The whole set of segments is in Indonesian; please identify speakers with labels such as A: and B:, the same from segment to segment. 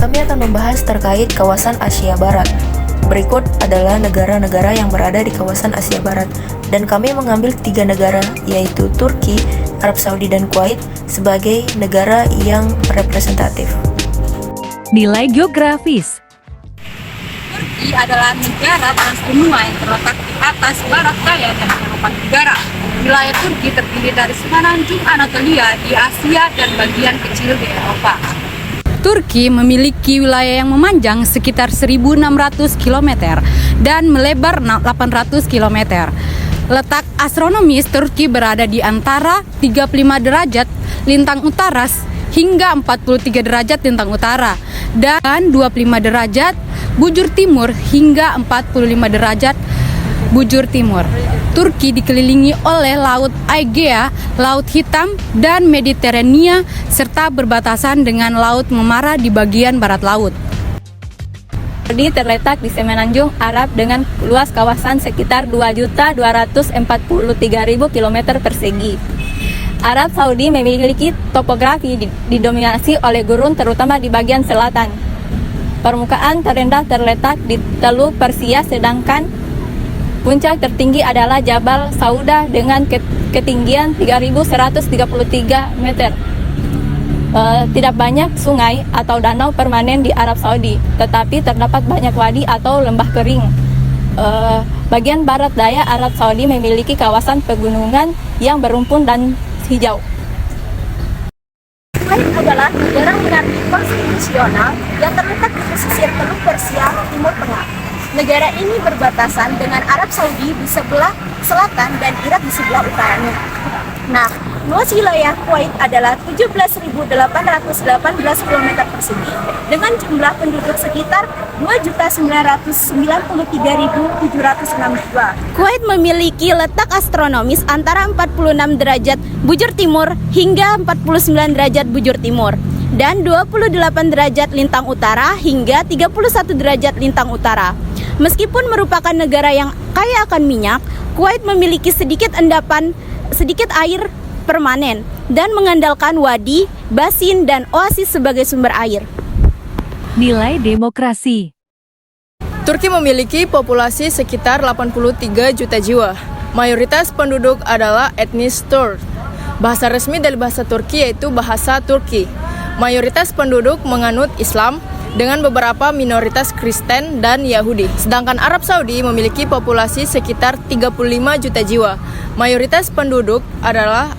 A: kami akan membahas terkait kawasan Asia Barat. Berikut adalah negara-negara yang berada di kawasan Asia Barat, dan kami mengambil 3 negara, yaitu Turki, Arab Saudi, dan Kuwait sebagai negara yang representatif.
B: Nilai geografis.
C: Turki adalah negara transbenua yang terletak di atas barat daya dan Eropa Tenggara. Wilayah Turki terdiri dari semenanjung Anatolia di Asia dan bagian kecil di Eropa. Turki memiliki wilayah yang memanjang sekitar 1.600 km dan melebar 800 km. Letak astronomis Turki berada di antara 35 derajat lintang utara hingga 43 derajat lintang utara dan 25 derajat bujur timur hingga 45 derajat bujur timur. Turki dikelilingi oleh Laut Aegea, Laut Hitam, dan Mediterania, serta berbatasan dengan Laut Memara di bagian barat laut. Turki terletak di semenanjung Arab dengan luas kawasan sekitar 2.243.000 km persegi. Arab Saudi memiliki topografi didominasi oleh gurun terutama di bagian selatan. Permukaan terendah terletak di Teluk Persia, sedangkan puncak tertinggi adalah Jabal Sauda dengan ketinggian 3.133 meter. Tidak banyak sungai atau danau permanen di Arab Saudi, tetapi terdapat banyak wadi atau lembah kering. Bagian barat daya Arab Saudi memiliki kawasan pegunungan yang berumpun dan hijau.
D: Kuwait adalah negara monarki konstitusional yang terletak di pesisir Teluk Persia, Timur Tengah. Negara ini berbatasan dengan Arab Saudi di sebelah selatan dan Irak di sebelah utaranya. Nah, luas wilayah Kuwait adalah 17.818 km persegi dengan jumlah penduduk sekitar 2.993.762.
E: Kuwait memiliki letak astronomis antara 46 derajat bujur timur hingga 49 derajat bujur timur dan 28 derajat lintang utara hingga 31 derajat lintang utara. Meskipun merupakan negara yang kaya akan minyak, Kuwait memiliki sedikit air permanen dan mengandalkan wadi, basin, dan oasis sebagai sumber air.
B: Nilai demokrasi.
F: Turki memiliki populasi sekitar 83 juta jiwa. Mayoritas penduduk adalah etnis Turk. Bahasa resmi dari bahasa Turki yaitu bahasa Turki. Mayoritas penduduk menganut Islam, dengan beberapa minoritas Kristen dan Yahudi. Sedangkan Arab Saudi memiliki populasi sekitar 35 juta jiwa. Mayoritas penduduk adalah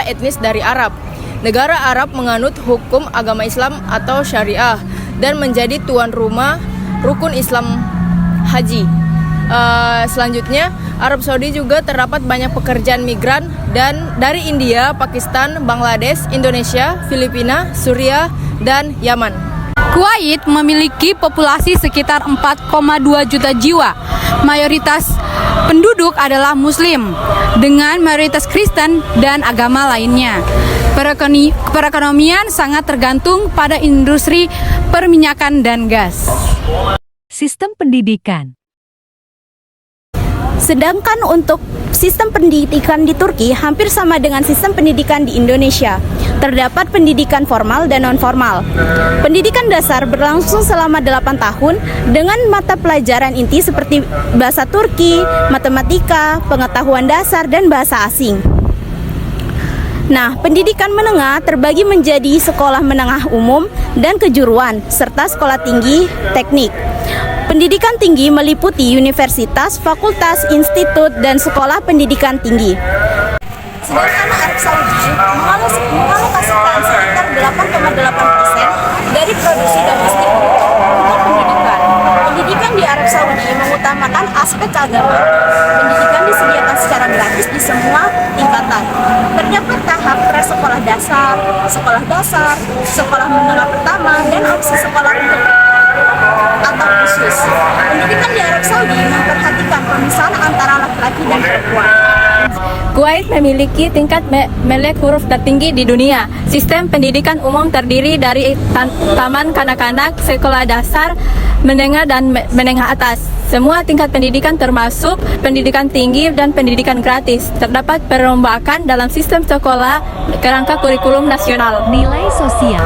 F: etnis dari Arab. Negara Arab menganut hukum agama Islam atau Syariah dan menjadi tuan rumah rukun Islam haji. Selanjutnya, Arab Saudi juga terdapat banyak pekerjaan migran dan dari India, Pakistan, Bangladesh, Indonesia, Filipina, Suriah, dan Yaman.
C: Kuwait memiliki populasi sekitar 4,2 juta jiwa. Mayoritas penduduk adalah Muslim, dengan mayoritas Kristen dan agama lainnya. Perekonomian sangat tergantung pada industri perminyakan dan gas.
B: Sistem pendidikan.
E: Sedangkan untuk sistem pendidikan di Turki hampir sama dengan sistem pendidikan di Indonesia. Terdapat pendidikan formal dan non-formal. Pendidikan dasar berlangsung selama 8 tahun dengan mata pelajaran inti seperti bahasa Turki, matematika, pengetahuan dasar, dan bahasa asing. Nah, pendidikan menengah terbagi menjadi sekolah menengah umum dan kejuruan, serta sekolah tinggi teknik. Pendidikan tinggi meliputi universitas, fakultas, institut, dan sekolah pendidikan tinggi.
D: Sedangkan Arab Saudi mengalokasikan sekitar 8,8% dari produksi domestik bruto untuk pendidikan. Pendidikan di Arab Saudi mengutamakan aspek agama. Pendidikan disediakan secara gratis di semua tingkatan. Terdapat tahap prasekolah dasar, sekolah menengah pertama, dan opsi sekolah untuk atau khusus. Pendidikan di Arab Saudi memperhatikan pemisahan antara laki-laki dan perempuan.
C: Kuwait memiliki tingkat melek huruf tertinggi di dunia. Sistem pendidikan umum terdiri dari taman kanak-kanak, sekolah dasar, menengah, dan menengah atas. Semua tingkat pendidikan termasuk pendidikan tinggi dan pendidikan gratis. Terdapat perombakan dalam sistem sekolah kerangka kurikulum nasional.
B: Nilai sosial.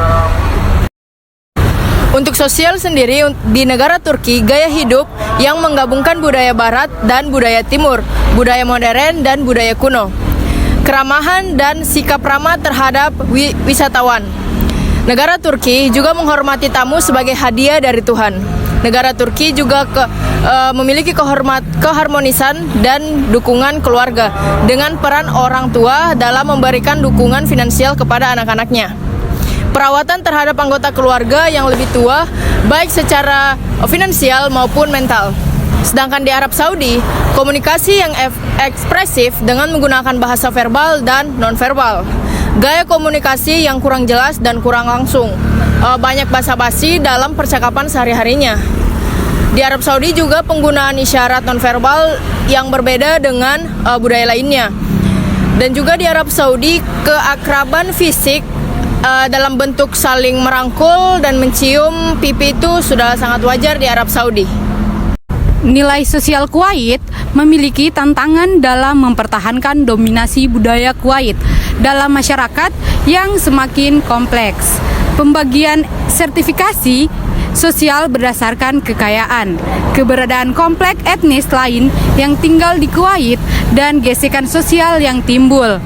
F: Untuk sosial sendiri, di negara Turki, gaya hidup yang menggabungkan budaya barat dan budaya timur, budaya modern dan budaya kuno, keramahan dan sikap ramah terhadap wisatawan. Negara Turki juga menghormati tamu sebagai hadiah dari Tuhan. Negara Turki juga memiliki keharmonisan dan dukungan keluarga dengan peran orang tua dalam memberikan dukungan finansial kepada anak-anaknya. Perawatan terhadap anggota keluarga yang lebih tua, baik secara finansial maupun mental. Sedangkan di Arab Saudi, komunikasi yang ekspresif dengan menggunakan bahasa verbal dan nonverbal. Gaya komunikasi yang kurang jelas dan kurang langsung. Banyak basa-basi dalam percakapan sehari-harinya. Di Arab Saudi juga penggunaan isyarat nonverbal yang berbeda dengan budaya lainnya. Dan juga di Arab Saudi, keakraban fisik dalam bentuk saling merangkul dan mencium pipi itu sudah sangat wajar di Arab Saudi.
G: Nilai sosial Kuwait memiliki tantangan dalam mempertahankan dominasi budaya Kuwait dalam masyarakat yang semakin kompleks. Pembagian sertifikasi sosial berdasarkan kekayaan, keberadaan kompleks etnis lain yang tinggal di Kuwait, dan gesekan sosial yang timbul.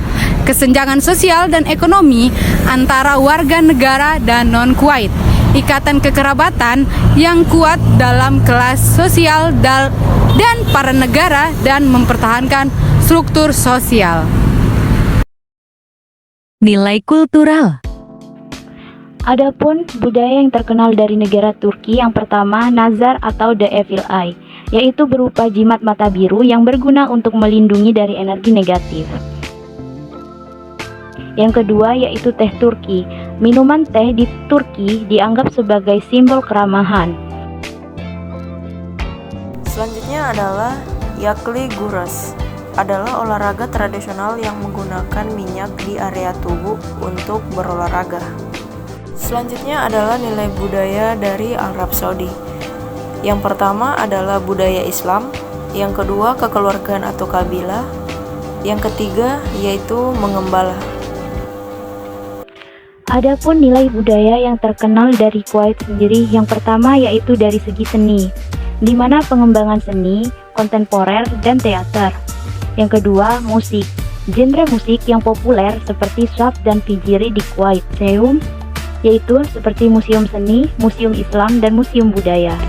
G: Kesenjangan sosial dan ekonomi antara warga negara dan non-Kuwait, ikatan kekerabatan yang kuat dalam kelas sosial dan para negara, dan mempertahankan struktur sosial.
B: Nilai kultural.
A: Adapun budaya yang terkenal dari negara Turki, yang pertama nazar atau the evil eye, yaitu berupa jimat mata biru yang berguna untuk melindungi dari energi negatif. Yang kedua yaitu teh Turki. Minuman teh di Turki dianggap sebagai simbol keramahan. Selanjutnya adalah yakli guras. Adalah olahraga tradisional yang menggunakan minyak di area tubuh untuk berolahraga. Selanjutnya adalah nilai budaya dari Arab Saudi. Yang pertama adalah budaya Islam, yang kedua kekeluargaan atau kabilah, yang ketiga yaitu mengembala. Adapun nilai budaya yang terkenal dari Kuwait sendiri, yang pertama yaitu dari segi seni, di mana pengembangan seni, kontemporer, dan teater. Yang kedua, musik. Genre musik yang populer seperti Shab dan Fijiri di Kuwait, Seum, yaitu seperti museum seni, museum Islam, dan museum budaya.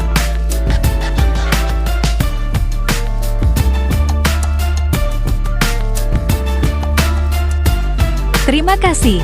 B: Terima kasih.